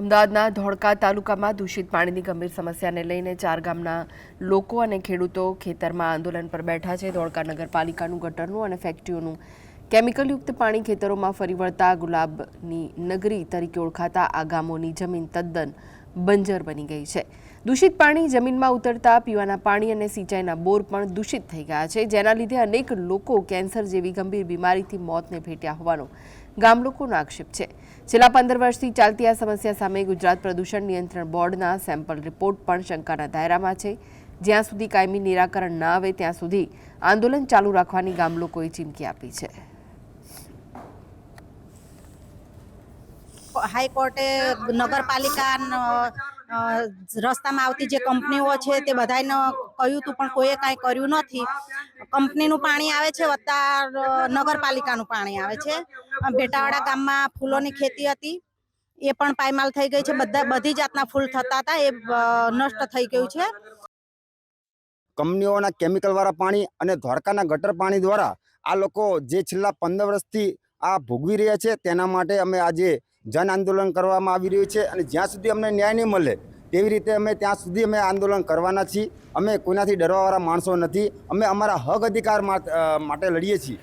અમદાવાદના ધોળકા તાલુકામાં દૂષિત પાણીની ગંભીર સમસ્યાને લઈને 4 ગામના લોકો અને ખેડૂતો ખેતરમાં આંદોલન પર બેઠા છે। ધોળકા નગરપાલિકાનું ગટરનું અને ફેક્ટરીઓનું કેમિકલયુક્ત પાણી ખેતરોમાં ફરી વળતા ગુલાબની નગરી તરીકે ઓળખાતા આ ગામોની જમીન તદ્દન બંજર બની ગઈ છે। દૂષિત પાણી જમીનમાં ઉતરતા પીવાના પાણી અને સિંચાઈના બોર પણ દૂષિત થઈ ગયા છે, જેના લીધે અનેક લોકો કેન્સર જેવી ગંભીર બીમારીથી મોતને ભેટ્યા હોવાનો ગામ લોકોનો આક્ષેપ છે। છેલ્લા 15 વર્ષથી ચાલતી આ સમસ્યા સામે ગુજરાત પ્રદૂષણ નિયંત્રણ બોર્ડના સેમ્પલ રિપોર્ટ પણ શંકાના દાયરામાં છે। જ્યાં સુધી કાયમી નિરાકરણ ન આવે ત્યાં સુધી આંદોલન ચાલુ રાખવાની ગામ લોકોએ ચીમકી આપી છે। હાઈકોર્ટે નગરપાલિકા રસ્તામાં આવતી જે કંપનીઓ છે તે બધાને કહ્યું હતું, પણ કોઈએ કાંઈ કર્યું નથી। કંપનીનું પાણી આવે છે વત્તા નગરપાલિકાનું પાણી આવે છે। ભેટાવાડા ગામમાં ફૂલોની ખેતી હતી, એ પણ પાયમાલ થઈ ગઈ છે। બધી જાતના ફૂલ થતા હતા, એ નષ્ટ થઈ ગયું છે। કંપનીઓના કેમિકલવાળા પાણી અને ધોળકાના ગટર પાણી દ્વારા આ લોકો જે છેલ્લા 15 વર્ષથી આ ભોગવી રહ્યા છે, તેના માટે અમે આજે જન આંદોલન કરવામાં આવી રહ્યું છે। અને જ્યાં સુધી અમને ન્યાય નહીં મળે તેવી રીતે અમે ત્યાં સુધી અમે આંદોલન કરવાના છીએ। અમે કોઈનાથી ડરવાવાળા માણસો નથી, અમે અમારા હક અધિકાર માટે લડીએ છીએ।